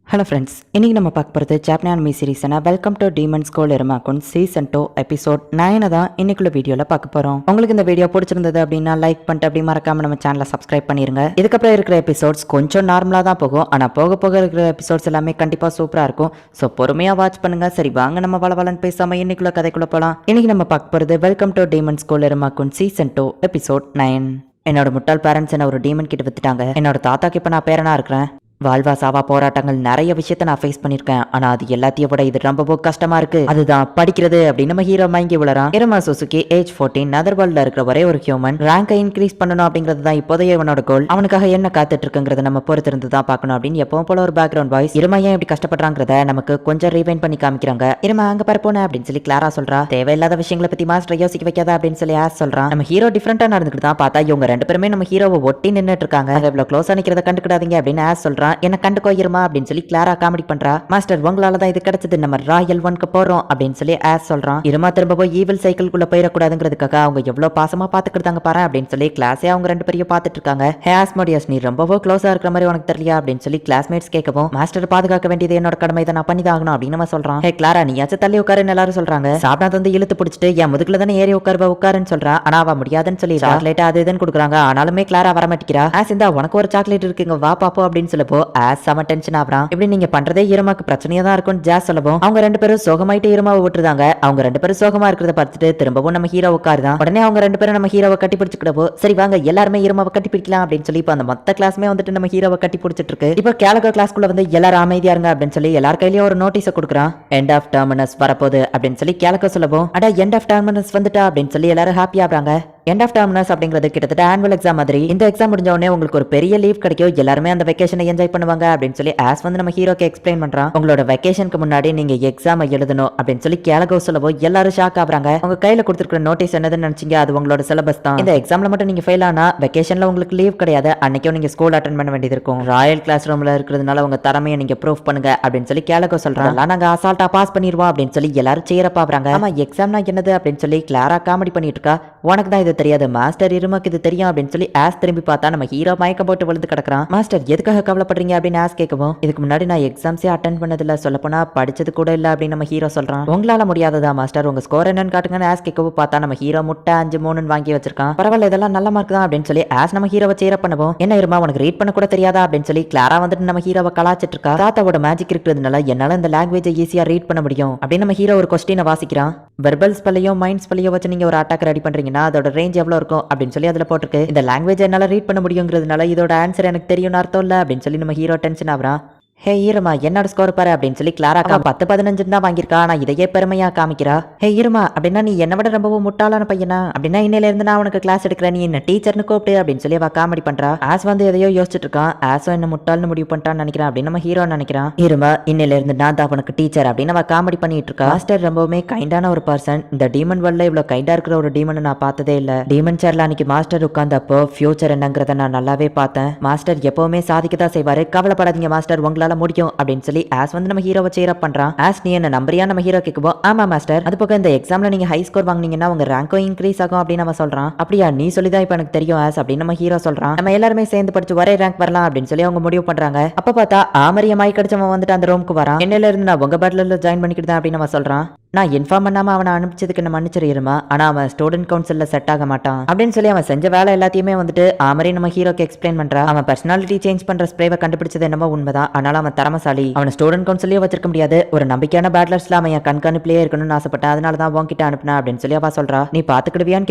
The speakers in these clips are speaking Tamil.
ஹலோ ஃப்ரெண்ட்ஸ், இன்னைக்கு நம்ம பார்க்க போகிறது ஜாப்பனியன் மீ சீரீஸ்னா welcome to demon school Iruma kun season 2 episode 9 தான் இன்னைக்குள்ள வீடியோவில் பார்க்க போகிறோம். உங்களுக்கு இந்த வீடியோ பிடிச்சிருந்தது அப்படின்னா லைக் பண்ணிட்டு அப்படி மறக்காம நம்ம சேனலை சப்ஸ்கிரைப் பண்ணிருங்க. இதுக்கப்புறம் இருக்கிற எபிசோட்ஸ் கொஞ்சம் நார்மலாக தான் போகும், ஆனால் போக போக இருக்கிற எபிசோட்ஸ் எல்லாமே கண்டிப்பாக சூப்பராக இருக்கும். ஸோ பொறுமையாக வாட்ச் பண்ணுங்க. சரி வாங்க நம்ம வளவலன்னு பேசாமல் இன்னைக்குள்ள கதைக்குள்ள போகலாம். இன்னைக்கு நம்ம பார்க்க போகிறது welcome to demon school Iruma kun season 2 episode 9. என்னோட முட்டாள் பேரண்ட்ஸ் என்ன ஒரு டீமன் கிட்ட வித்துட்டாங்க. என்னோட தாத்தாக்கு இப்போ நான் பேரனா இருக்கிறேன். வாழ்வா சாவா போராட்டங்கள் நிறைய விஷயத்த நான் ஃபேஸ் பண்ணிருக்கேன். ஆனா அது எல்லாத்தையும் விட இது ரொம்ப கஷ்டமா இருக்கு. அதுதான் படிக்கிறது அப்படின்னு நம்ம ஹீரோ மயங்கி விழறான். இரமா சுசுகி ஏஜ் 14 நெதர்வேர்ல்ட்ல இருக்கிற ஒரே ஒரு ஹியூமன். ரேங்கை இன்க்ரீஸ் பண்ணணும் அப்படிங்கிறது தான் இப்போதைய இவனோட கோல். அவனுக்காக என்ன காத்துட்டு இருக்குங்கிறத நம்ம பொறுத்திருந்து தான் பார்க்கணும் அப்படின்னு எப்பவும் போல ஒரு பேக்ரவுண்ட் வாய்ஸ். இருமா ஏன் இப்படி கஷ்டப்படுறாங்கிறத நமக்கு கொஞ்சம் ரீவைண்ட் பண்ணி காமிக்கிறாங்க. இருமா அங்க பரப்போன அப்படின்னு சொல்லி கிளாரா சொல்றா. தேவையில்லாத விஷயங்களை பத்தி மாஸ்டர் யோசிக்க வைக்காத அப்படின்னு சொல்லி ஆஸ் சொல்றான். நம்ம ஹீரோ டிஃபரெண்டா நடந்துக்கிட்டு தான் பார்த்தா இவங்க ரெண்டு பேருமே நம்ம ஹீரோவை ஒட்டி நின்னுட்டு இருக்காங்க. இவ்வளவு க்ளோஸா நிக்கிறத கண்டுக்கிடாதீங்க அப்படின்னு ஆஸ் சொல்றான். என்ன கண்டுக்கோ இருமா அப்படின்னு சொல்லி கிளாரா காமெடி பண்றா. மாஸ்டர் உங்களால தான் இது கிடைச்சது, நம்ம ராயல் 1க்கு போறோம் அப்படின்னு சொல்லி ஆஸ் சொல்றான். இருமா திரும்ப போய் ஈவில் சைக்கிள்குள்ள போயிடக்கூடாதுங்கிறதுக்காக அவங்க எவ்வளவு பாசமா பாத்துக்கிட்டாங்க பாரு அப்படின்னு சொல்லி கிளாஸே அவங்க ரெண்டு பேரையும் பாத்துட்டு இருக்காங்க. ஹே ஆஸ்மோடியஸ், நீ ரொம்பவோ க்ளோஸா இருக்கிற மாதிரி உனக்கு தெரியலையா அப்படின்னு சொல்லி கிளாஸ்மேட்ஸ் கேட்கவும் மாஸ்டர் பாதுகாக்க வேண்டியது என்னோட கடமை, இதை நான் பண்ணிதாகணும் அப்படின்னு நம்ம சொல்றான். ஹே கிளாரா, நீயாச்சும் தள்ளி உட்காருன்னு எல்லாரும் சொல்றாங்க. சாப்பிடாத வந்து இழுத்து பிடிச்சிட்டு என் முதுகுல தானே ஏறி உட்காருன்னு சொல்றா. ஆனா அவ முடியாதுன்னு சொல்லி சாக்லேட் அது இதுன்னு கொடுக்குறாங்க. ஆனாலுமே கிளாரா வர மாட்டேங்கிறா. ஆஸ் இந்தா உனக்கு ஒரு சாக்லேட் இருக்குங்க, வா பாப்போ அப்படின்னு சொல்லப்போ ஆஸ் செம டென்ஷன் ஆகுறான். இப்படி நீங்க பண்றதே இருமாக்கு பிரச்சனையா தான் இருக்கும் ஜாஸ் சொல்லவும் அவங்க ரெண்டு பேரும் சோகமாயிட்டு இருமாவை விட்டுருந்தாங்க. அவங்க ரெண்டு பேரும் சோகமா இருக்கிறத பார்த்துட்டு திரும்பவும் நம்ம ஹீரோ உட்காருதான். உடனே அவங்க ரெண்டு பேரும் நம்ம ஹீரோவை கட்டி பிடிச்சிக்கிட்டப்போ சரி வாங்க எல்லாருமே இருமாவை கட்டி பிடிக்கலாம் அப்படின்னு சொல்லி இப்போ அந்த மொத்த கிளாஸ்மே வந்துட்டு நம்ம ஹீரோவை கட்டி பிடிச்சிட்டு இருக்கு. இப்போ கேலகோ கிளாஸ்க்குள்ள வந்து எல்லாரும் அமைதியா இருங்க அப்படின்னு சொல்லி எல்லார் கையிலயும் ஒரு நோட்டீஸை கொடுக்குறான். எண்ட் ஆஃப் டெர்மினஸ் வரப்போகுது அப்படின்னு சொல்லி கேலகோ சொல்லவும் அடா எண்ட் ஆஃப் டெர்மினஸ் வந்துட்டா அப்படின்னு சொல்லி எல்லாரும் ஹாப்பி ஆகுறாங்க. எண்ட் ஆஃப் டெர்மினஸ் அப்படிங்கிறது கிட்டத்தட்ட ஆனுவல் எக்ஸாம் மாதிரி. இந்த எக்ஸாம் முடிஞ்ச உடனே உங்களுக்கு ஒரு பெரிய லீவ் கிடைக்கும், எல்லாருமே அந்த வெக்கேஷனை என்ஜாய் பண்ணுவாங்க அப்படின்னு சொல்லி ஆஸ் வந்து நம்ம ஹீரோக்கு எக்ஸ்பிளைன் பண்றான். உங்களோட வெக்கேஷனுக்கு முன்னாடி நீங்க எக்ஸாம் எழுதணும் அப்படின்னு சொல்லி கேலகோ சொல்லவோ எல்லாரும் ஷாக் ஆகுறாங்க. உங்க கையில கொடுத்துருக்கிற நோட்டீஸ் என்னதுன்னு நினைச்சீங்க, அது உங்களோட சிலபஸ் தான். இந்த எக்ஸாம்ல மட்டும் நீங்க ஃபெயில் ஆனா வெக்கேஷன்ல உங்களுக்கு லீவ் கிடையாது, அன்னைக்கும் நீங்க ஸ்கூல் அட்டென்ட் பண்ண வேண்டியது இருக்கும். ராயல் கிளாஸ் ரூம்ல இருக்கிறதுனால உங்க திறமையை நீங்க ப்ரூவ் பண்ணுங்க அப்படின்னு சொல்லி கேலகோ சொல்றாங்க. நாங்க அசால்ட்டா பாஸ் பண்ணிடுவோம் அப்படின்னு சொல்லி எல்லாரும் சேரப்பா ஆகுறாங்க. ஆமா எக்ஸாம்னா என்னது அப்படின்னு சொல்லி கிளாரா காமெடி பண்ணிட்டு இருக்கா. உனக்கு தான் இது தெரியாது, மாஸ்டர் இருமாக்கு இது தெரியும் அப்படின்னு சொல்லி ஆஸ் திரும்பி பார்த்தா நம்ம ஹீரோ மயக்கம் போட்டு விழுந்து கிடக்குறான். மாஸ்டர் எதுக்காக கவலைப்படுறீங்க அப்படின்னு ஆஸ் கேட்கவும் இதுக்கு முன்னாடி நான் எக்ஸாம்ஸே அட்டென்ட் பண்ணதில்ல, சொல்ல போனா படிச்சது கூட இல்ல அப்படின்னு நம்ம ஹீரோ சொல்றான். உங்களால முடியாததா மாஸ்டர், உங்க ஸ்கோர் என்னன்னு காட்டுங்கன்னு ஆஸ் கேட்கவும் பார்த்தா நம்ம ஹீரோ முட்டை 5-3 வாங்கி வச்சிருக்கான். பரவாயில்ல இதெல்லாம் நல்ல மார்க் தான் அப்படின்னு சொல்லி ஆஸ் நம்ம ஹீரோவை சேர பண்ணுவோம். என்ன இருமா உனக்கு ரீட் பண்ண கூட தெரியாதா அப்படின்னு சொல்லி கிளாரா வந்துட்டு நம்ம ஹீரோவை கலாச்சிட்டு இருக்கா. தாத்தாவோட மேஜிக் இருக்கிறதுனால என்னால இந்த லாங்குவேஜை ஈஸியா ரீட் பண்ண முடியும் அப்படின்னு நம்ம ஹீரோ ஒரு கொஸ்டினை வாசிக்கிறான். வெர்பல் ஸ்பெல்லையோ மைண்ட் ஸ்பெல்லையோ வச்சு நீங்க ஒரு அட்டாக் ரெடி பண்றீங்கன்னா அதோட ரேஞ்ச் எவ்வளவு இருக்கும் அப்படின்னு சொல்லி அதுல போட்டிருக்கு. இந்த லாங்குவேஜ் என்னால ரீட் பண்ண முடியுங்கிறதுனால இதோட ஆன்சர் எனக்கு தெரியும் அர்த்தம் இல்ல அப்படின்னு சொல்லி நம்ம ஹீரோ டென்ஷன் ஆகுறான். ஹே இருமா என்னோட ஸ்கோர் பாரு அப்படின்னு சொல்லி கிளாரா 10-15 தான் வாங்கியிருக்கா. ஆனா இதையே பெருமையா காமிக்கிறா. ஹே இருமா அப்படின்னா நீ என்ன விட ரொம்பவும் முட்டாளான பையனா, அப்படின்னா இன்னையில இருந்து நான் உனக்கு கிளாஸ் எடுக்கிறேன், நீ என்ன டீச்சர்னு கூப்பிட்டு அப்படின்னு சொல்லி அவ காமெடி பண்றா. ஆஸ் வந்து எதையோ யோசிச்சுட்டு இருக்கான். ஆஸோ என்ன முட்டாள்னு முடிவு பண்ணிட்டான்னு நினைக்கிறான் அப்படின்னு நம்ம ஹீரோ நினைக்கிறான். இருமா இன்னையில இருந்து நான் தான் உனக்கு டீச்சர் அப்படின்னு அவ காமெடி பண்ணிட்டு இருக்கா. மாஸ்டர் ரொம்பவுமே கைண்டான ஒரு பர்சன். இந்த டீமன் வேர்ல்ட்ல இவ்வளவு கைண்டா இருக்கிற ஒரு டீமன் நான் பார்த்ததே இல்ல. டீமன் சேர்ல அன்னைக்கு மாஸ்டர் உட்கார்ந்தப்போ ஃபியூச்சர் என்னங்கிறத நான் நல்லாவே பார்த்தேன். மாஸ்டர் எப்பவுமே சாதிக்கதான் செய்வாரு, கவலைப்படாதீங்க மாஸ்டர் உங்களால முடியும் அப்படின்னு சொல்லி ஆஸ் வந்து நம்ம ஹீரோவை சேர் அப் பண்றான். ஆஸ் நீ என்ன நம்பரியா நம்ம ஹீரோ கேட்குவோம். ஆமா மாஸ்டர், அது பக்கம் இந்த எக்ஸாம்ல நீங்க ஹை ஸ்கோர் வாங்குனீங்கன்னா உங்க ரேங்கும் இன்க்ரீஸ் ஆகும் அப்படின்னு நம்ம சொல்றான். அப்படியா நீ சொல்லிதான் இப்ப எனக்கு தெரியும் ஆஸ் அப்படின்னு நம்ம ஹீரோ சொல்றான். நம்ம எல்லாருமே சேர்ந்து படிச்சு ஒரே ரேங்க் வரலாம் அப்படின்னு சொல்லி அவங்க முடிவு பண்றாங்க. அப்ப பார்த்தா ஆமரிய மாய் கடிச்சவன் வந்துட்டு அந்த ரூமுக்கு வரான். என்னையில இருந்து நான் உங்க பேட்ல ஜாயின் பண்ணிக்கிட்டேன் அப்படின்னு நம்ம சொல்றான். நான் இன்ஃபார்ம் பண்ணாம அவனை அனுப்பிச்சதுக்கு என்ன மன்னிச்சிருமா, ஆனா அவன் ஸ்டூடெண்ட் கவுன்சில்ல செட் ஆக மாட்டான் அப்படின்னு சொல்லி அவன் செஞ்ச வேலை எல்லாத்தையுமே வந்துட்டு ஆமரி நம்ம ஹீரோக்கு எக்ஸ்பிளைன் பண்றா. அவன் பர்சனாலிட்டி சேஞ்ச் பண்ற ஸ்ப்ரேவை கண்டுபிடிச்சது என்னமோ உண்மைதான், ஆனாலும் அவன் தரமசாலி. அவன் ஸ்டூடெண்ட் கவுன்சிலையும் வச்சிருக்க முடியாது, ஒரு நம்பிக்கையான பேட்லர்ஸ்ல அவன் என் கண்காணிப்பிலேயே இருக்கணும்னு ஆசைப்பட்டேன், அதனால தான் உன்கிட்ட அனுப்பினா அப்படின்னு சொல்லி அவ சொல்றா. நீ பாத்துக்கிடுவியான்னு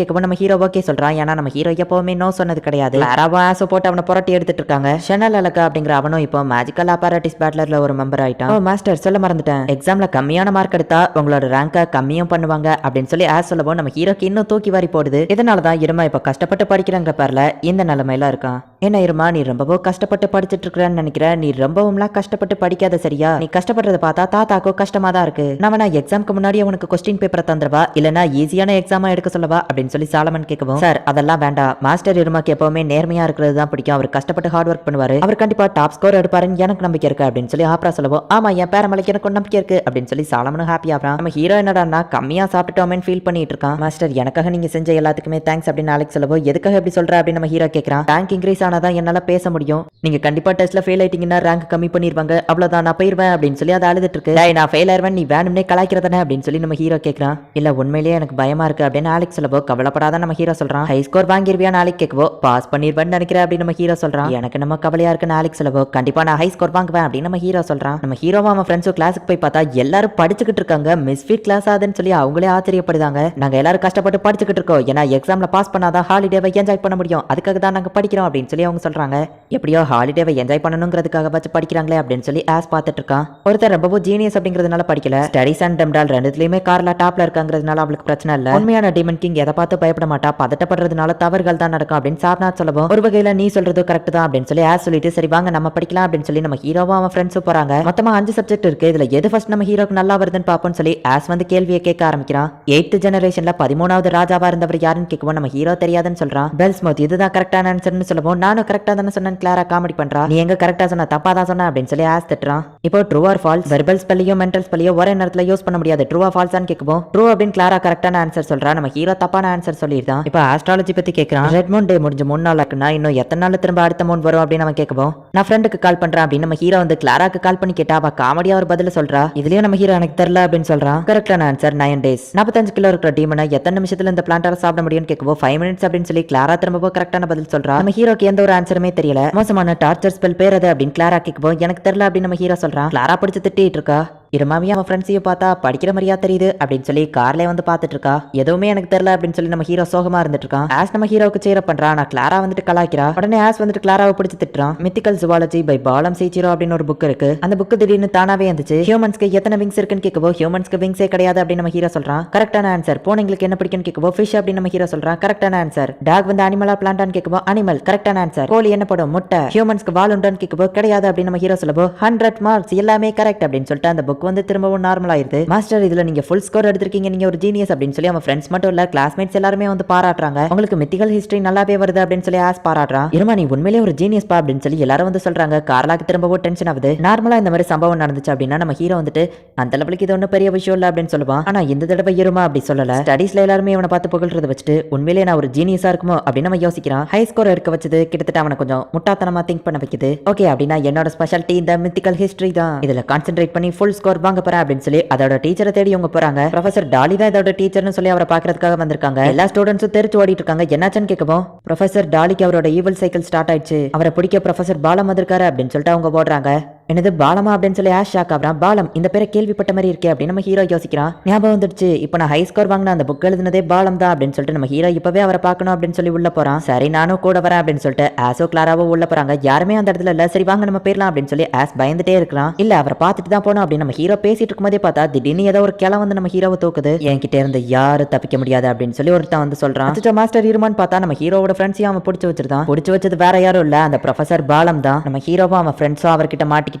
கேட்கவும் நம்ம ஹீரோ ஓகே சொல்றான். ஏன்னா நம்ம ஹீரோ எப்பவுமே நோ சொன்னது கிடையாது. யாராவோ ஆசை போட்டு அவனை புரட்டி எடுத்துட்டு இருக்காங்க. ஷனல் அலக்கா அப்படிங்கிற அவனும் இப்போ மேஜிக்கல் அப்பாரட்டிஸ் பேட்லர்ல ஒரு மெம்பர் ஆயிட்டான். மாஸ்டர் சொல்ல மறந்துட்டேன், எக்ஸாம்ல கம்மியான மார்க் எடுத்தா உங்களோட ரேங்கை கம்மியும் பண்ணுவாங்க அப்படின்னு சொல்லி ஆஸ் சொல்லவும் நம்ம ஹீரோக்கு இன்னும் தூக்கி வாரி போடுது. இதனாலதான் இருமா இப்ப கஷ்டப்பட்டு படிக்கிறங்கிற பேர்ல இந்த நிலைமையில இருக்கான். என்ன இருமா நீ ரொம்பவும் கஷ்டப்பட்டு படிச்சுட்டு இருக்கிறன்னு நினைக்கிற, நீ ரொம்பவும்லாம் கஷ்டப்பட்டு படிக்காத சரியா, நீ கஷ்டப்படுறத பார்த்தா தாத்தாக்கும் கஷ்டமா தான் இருக்கு. நான் எக்ஸாம்க்கு முன்னாடி உனக்கு கொஸ்டின் பேப்பரை தந்துருவா இல்லனா ஈஸியான எக்ஸாமா எடுக்க சொல்லவா அப்படின்னு சொல்லி சாலமன் கேட்கவும் சார் அதெல்லாம் வேண்டாம், மாஸ்டர் இருமாக்கு எப்பவுமே நேர்மையா இருக்கிறது தான் பிடிக்கும், அவர் கஷ்டப்பட்டு ஹார்ட் ஒர்க் பண்ணுவாரு, அவர் கண்டிப்பா டாப் ஸ்கோர் எடுப்பாருன்னு எனக்கு நம்பிக்கை இருக்கு அப்படின்னு சொல்லி ஆப்ரா சொல்லவும் ஆமா என் பேரமலைக்கு எனக்கு நம்பிக்கை இருக்கு அப்படின்னு சொல்லி சாலமனும் ஹாப்பி ஆகிறான். நம்ம ஹீரோ என்னடா கம்மியா சாப்பிட்டுட்டோமேன்னு ஃபீல் பண்ணிட்டு இருக்கான். மாஸ்டர் எனக்காக நீங்க செஞ்ச எல்லாத்துக்குமே தேங்க்ஸ் அப்படின்னு அலெக்ஸ் சொல்லவோ எதுக்காக எப்படி சொல்ற அப்படின்னு நம்ம ஹீரோ கேட்கறான். ரேங்க் இன்க்ரீஸ் ஆனாதான் என்னால பேச முடியும். நீங்க கண்டிப்பா டெஸ்ட்ல ஃபெயில் ஆயிட்டீங்கன்னா ரேங்க் கம்மி பண்ணிருவாங்க, அவ்வளவுதான் நான் போயிருவேன் அப்படின்னு சொல்லி அதை அழுதுட்டு இருக்கு. டேய் நான் ஃபெயில் ஆயிருவேன், நீ வேணும்னே கலாய்க்கிறதானே அப்படின்னு சொல்லி நம்ம ஹீரோ கேட்கறான். இல்ல உண்மையிலேயே எனக்கு பயமா இருக்கு அப்படின்னு ஆலெக்ஸ் சொல்லவோ, கவலைப்படாத நம்ம ஹீரோ சொல்றான். ஹை ஸ்கோர் வாங்கிருவியா நாளைக்கு கேட்கவோ, பாஸ் பண்ணிருவேன்னு நினைக்கிறேன் அப்படின்னு நம்ம ஹீரோ சொல்றான். எனக்கு நம்ம கவலையா இருக்குன்னு ஆலெக்ஸ் சொல்லவோ, கண்டிப்பா நான் ஹை ஸ்கோர் வாங்குவேன் அப்படின்னு நம்ம ஹீரோ சொல்றான். நம்ம ஹீரோவா அவன் ஃப்ரெண்ட்ஸும் கிளாஸுக்கு போய் பார்த்தா எல்லாரும் படிச்சுக்கிட்டு இருக்காங்க. மிஸ்ஃபிட் கிளாஸ் ஆகுதுன்னு சொல்லி அவங்களே ஆச்சரியப்படுதாங்க. நாங்க எல்லாரும் கஷ்டப்பட்டு படிச்சுக்கிட்டு இருக்கோம், ஏன்னா எக்ஸாம்ல பாஸ் பண்ணாதான் ஹாலிடேவை என்ஜாய் பண்ண முடியும், அதுக்காக தான் நாங்க படிக்கிறோம் அப்படின்னு சொல்லி அவங்க சொல்றாங்க. எப்படியோ ஹாலிடேவை என்ஜாய் பண்ணணுங்கிறதுக்காக வச்சு படிக்கிறாங்களே அப்படின்னு சொல்லி ஆஸ் பார்த்துட்டு இருக்கான். ஒருத்தர் ரொம்ப ஜீனியஸ் அப்படிங்கிறதுனால படிக்கல, ஸ்டடிஸ் அண்ட் டெம்டால் ரெண்டுலயுமே கார்ல டாப்ல இருக்காங்கிறதுனால அவளுக்கு பிரச்சனை இல்ல. உண்மையான டீமன் கிங் எதை பார்த்து பயப்பட மாட்டா, பதட்டப்படுறதுனால தவறுகள் தான் நடக்கும் அப்படின்னு சாப்நாத் சொல்லவும், ஒரு வகையில நீ சொல்றது கரெக்ட் தான் அப்படின்னு சொல்லி ஆஸ் சொல்லிட்டு சரி வாங்க நம்ம படிக்கலாம் அப்படின்னு சொல்லி நம்ம ஹீரோவும் அவன் ஃப்ரெண்ட்ஸும் போறாங்க. மொத்தமா 5 சப்ஜெக்ட் இருக்கு, இதுல எது ஃபர்ஸ்ட் நம்ம ஹீரோக்கு நல்லா வருதுன்னு பாப்போம்னு சொல்லி ஆஸ் வந்து கேள்வியை கேட்க ஆரம்பிக்கிறான். 8th ஜெனரேஷன்ல 13வது ராஜாவா இருந்தவர் யாருன்னு கேட்கவும் நம்ம ஹீரோ தெரியாதுன்னு சொல்றான். பெல்ஸ்மவுத் இதுதான் கரெக்டான ஆன்சர்னு சொல்லவும், நானும் கரெக்டா தானே சொன்னேன் கிளாரா காமெடி பண்றா. நீ எங்க கரெக்டா சொன்ன தப்பா தான் சொன்ன அப்படின்னு சொல்லி ஆஸ் திட்டுறான். இப்போ ட்ரூ ஆர் ஃபால்ஸ், வெர்பல் ஸ்பெல்லியோ மென்டல் ஸ்பெல்லியோ ஒரே நேரத்துல யூஸ் பண்ண முடியாது, ட்ரூ ஆர் ஃபால்ஸான்னு கேட்கவும் ட்ரூ அப்படின்னு கிளாரா கரெக்டான ஆன்சர் சொல்றா. நம்ம ஹீரோ தப்பான ஆன்சர் சொல்லிடுறான். இப்போ ஆஸ்ட்ராலஜி பத்தி கேட்கறான். ரெட் மூன் டே முடிஞ்ச 3 நாள் இருக்குன்னா இன்னும் எத்தனை நாள் திரும்ப அடுத்த மூன் வரும் அப்படின்னு அவன் கேட்கவும், நான் ஃப்ரெண்டுக்கு கால் பண்றேன் அப்படின்னு நம்ம ஹீரோ வந்து கிளாராக்கு கால் பண்ணி கேட்டா அவ காமெடியா ஒரு பதில சொல்றா. இதுலயும் நம்ம ஹீரோ எனக்கு தெரியல அப்படின்னு சொல்றான். கரெக்டான ஆன்சர் 9 days. 45 கிலோ இருக்கிற டீமனை எத்தனை நிமிஷத்துல இந்த பிளான்டால சாப்பிட முடியும்னு கேட்கவும் 5 minutes அப்படின்னு சொல்லி கிளாரா திரும்ப கரெக்டான பதில் சொல்றா. நம்ம ஹீரோக்கு எந்த ஒரு ஆன்சருமே தெரியல. மோசமான டார்ச்சர் ஸ்பெல் பேர் அது அப்படின்னு கிளாரா கேட்கவும், எனக்கு தெரியல அப்படின்னு நம்ம ஹீரோ சொல்றான். கிளாரா பிடிச்சு திட்டிட்டு இருக்கா. இருமாவே அவன் ஃப்ரெண்ட்ஸையும் பார்த்தா படிக்கிற மாதிரியா தெரியுது அப்படின்னு சொல்லி கார்ல வந்து பார்த்துட்டு இருக்கா. எதுவுமே எனக்கு தெரியல அப்படின்னு சொல்லி நம்ம ஹீரோ சோகமா இருந்துட்டு இருக்கான். ஆஸ் நம்ம ஹீரோக்கு சேர பண்றா. நான் கிளாரா வந்துட்டு கலாய்க்கிறா. உடனே ஆஸ் வந்துட்டு கிளாராவை பிடிச்சு திட்டுறான். மித்திக்கல் ஜுவாலஜி பை பாலம் சீச்சிரோ அப்படின்னு ஒரு புக் இருக்கு, அந்த புக் திடீர்னு தானாவே இருந்துச்சு. ஹியூமன்ஸ்க்கு எத்தனை விங்ஸ் இருக்குன்னு கேட்கவோ, ஹியூமன்ஸ்க்கு விங்ஸே கிடையாது அப்படின்னு நம்ம ஹீரோ சொல்றான். கரெக்டான ஆன்சர். பூனைங்களுக்கு என்ன பிடிக்கும்னு கேட்கவோ, ஃபிஷ் அப்படின்னு நம்ம ஹீரோ சொல்றான். கரெக்டான ஆன்சர். டாக் வந்து அனிமலா பிளான்டான்னு கேட்கவோ, அனிமல். கரெக்டான ஆன்சர். கோழி என்ன படும், முட்டை. ஹியூமன்ஸ்க்கு வால் உண்டான்னு கேட்கவோ, கிடையாது அப்படின்னு நம்ம ஹீரோ சொல்லவோ, 100 marks எல்லாமே கரெக்ட் அப்படின்னு சொல்லிட்டு அந்த புக் வந்து திரும்பவும் நார்மல் ஆயிருது. மாஸ்டர் இதுல நீங்க ஃபுல் ஸ்கோர் எடுத்திருக்கீங்க, நீங்க ஒரு ஜீனியஸ் அப்படின்னு சொல்லி அவன் ஃப்ரெண்ட்ஸ் மட்டும் இல்ல கிளாஸ்மேட்ஸ் எல்லாருமே வந்து பாராட்டுறாங்க. உங்களுக்கு மித்திகல் ஹிஸ்டரி நல்லாவே வருது அப்படின்னு சொல்லி ஆஸ் பாராட்டுறான். இருமா நீ உண்மையிலேயே ஒரு ஜீனியஸ் பா அப்படின்னு சொல்லி எல்லாரும் வந்து சொல்றாங்க. கார்லாக்கு திரும்பவும் டென்ஷன் ஆகுது. நார்மலா இந்த மாதிரி சம்பவம் நடந்துச்சு அப்படின்னா நம்ம ஹீரோ வந்துட்டு அந்த லெவலுக்கு இது ஒன்றும் பெரிய விஷயம் இல்ல அப்படின்னு சொல்லுவான். ஆனா இந்த தடவை இருமா அப்படி சொல்லல. ஸ்டடீஸ்ல எல்லாருமே இவனை பார்த்து புகழ்றத வச்சுட்டு உண்மையிலேயே நான் ஒரு ஜீனியஸா இருக்குமோ அப்படின்னு நம்ம யோசிக்கிறான். ஹை ஸ்கோர் எடுக்க வச்சது கிட்டத்தட்ட அவனை கொஞ்சம் முட்டாத்தனமா திங்க் பண்ண வைக்குது. ஓகே அப்படின்னா என்னோட ஸ்பெஷாலிட்டி இந்த மித்திகல் ஹிஸ்டரி தான், இதுல கான்சென்ட்ரேட் பண்ணி ஃபுல் ஸ்கோர் வாங்க போறேன் அப்படின்னு சொல்லி அதோட டீச்சரை தேடி இவங்க போறாங்க. ப்ரொஃபசர் டாலி தான் இதோட டீச்சர்னு சொல்லி அவரை பாக்குறதுக்காக வந்திருக்காங்க. எல்லா ஸ்டூடெண்ட்ஸும் தெரிச்சு ஓடிட்டு இருக்காங்க. என்னாச்சுன்னு கேட்கவும், ப்ரொஃபசர் டாலிக்கு அவரோட ஈவல் சைக்கிள் ஸ்டார்ட் ஆயிடுச்சு, அவரை பிடிக்க ப்ரொஃபசர் பாலம் வந்திருக்காரு அப்படின்னு சொல்லிட்டு அவங்க ஓடுறாங்க. என்னது பாலமா அப்படின்னு சொல்லி ஆஷ் ஷாக் ஆகுறான். பாலம் இந்த பேரை கேள்விப்பட்ட மாதிரி இருக்கே அப்படின்னு நம்ம ஹீரோ யோசிக்கிறான். ஞாபகம் வந்துடுச்சு, இப்போ நான் ஹை ஸ்கோர் வாங்கின அந்த புக் எழுதுனதே பாலம் தான் அப்படின்னு சொல்லிட்டு நம்ம ஹீரோ இப்பவே அவரை பார்க்கணும் அப்படின்னு சொல்லி உள்ள போறான். சரி நானும் கூட வரேன் அப்படின்னு சொல்லிட்டு ஆஸோ கிளாராவோ உள்ள போறாங்க. யாருமே அந்த இடத்துல இல்ல. சரி வாங்க நம்ம போயிடலாம் அப்படின்னு சொல்லி ஆஸ் பயந்துட்டே இருக்கான். இல்ல அவரை பார்த்துட்டு தான் போனோம் அப்படின்னு நம்ம ஹீரோ பேசிட்டு இருக்கும்போதே பார்த்தா திடீர்னு ஏதோ ஒரு கிளை வந்து நம்ம ஹீரோவை தூக்குது. என்கிட்ட இருந்து யாரும் தப்பிக்க முடியாது அப்படின்னு சொல்லி ஒருத்தன் வந்து சொல்றான். மாஸ்டர் இருமான்னு பார்த்தா நம்ம ஹீரோவோட ஃப்ரெண்ட்ஸையும் அவன் பிடிச்சு வச்சிருந்தான். பிடிச்சு வச்சது வேற யாரும் இல்ல, அந்த ப்ரொஃபசர் பாலம் தான். நம்ம ஹீரோவும் அவன் ஃப்ரெண்ட்ஸும் அவர்கிட்ட மாட்டிக்கிட்டாங்க.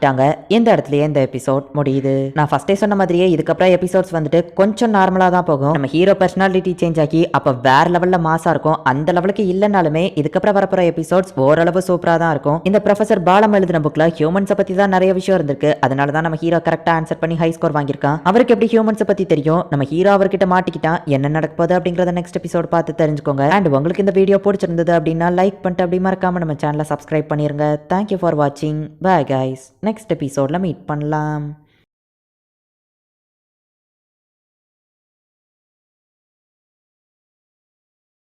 இந்த இடத்துலயே இந்த எபிசோட் முடியுது. நான் ஃபர்ஸ்டே சொன்ன மாதிரியே இதுக்கப்புறம் எபிசோட்ஸ் வந்துட்டு கொஞ்சம் நார்மலா தான் போகும். நம்ம ஹீரோ பர்சனாலிட்டி சேஞ்ச் ஆகி அப்ப வேற லெவல்ல மாசா இருக்கும். அந்த லெவலுக்கு இல்லனாலுமே இதுக்கப்புறம் வரப்போற எபிசோட்ஸ் ஓரளவு சூப்பரா தான் இருக்கும். இந்த ப்ரொஃபசர் பாலம் எழுதின புக்ல ஹியூமன்ஸை பத்தி தான் நிறைய விஷயம் இருந்திருக்கு. அதனால தான் நம்ம ஹீரோ கரெக்டா ஆன்சர் பண்ணி ஹை ஸ்கோர் வாங்கியிருக்கான். அவருக்கு எப்படி ஹியூமன்ஸை பத்தி தெரியும், நம்ம ஹீரோ அவர்கிட்ட மாட்டிக்கிட்டான். என்ன நடக்க போகுது அப்படிங்கறத நெக்ஸ்ட் எபிசோட் பார்த்து தெரிஞ்சுக்கோங்க. அண்ட் உங்களுக்கு இந்த வீடியோ பிடிச்சிருந்தது அப்படின்னா லைக் பண்ணிட்டு அப்படி மறக்காம நம்ம சேனலை சப்ஸ்கிரைப் பண்ணிருங்க. தேங்க்யூ ஃபார் வாட்சிங். Bye guys. நெக்ஸ்ட் எபிசோட்ல மீட் பண்ணலாம்.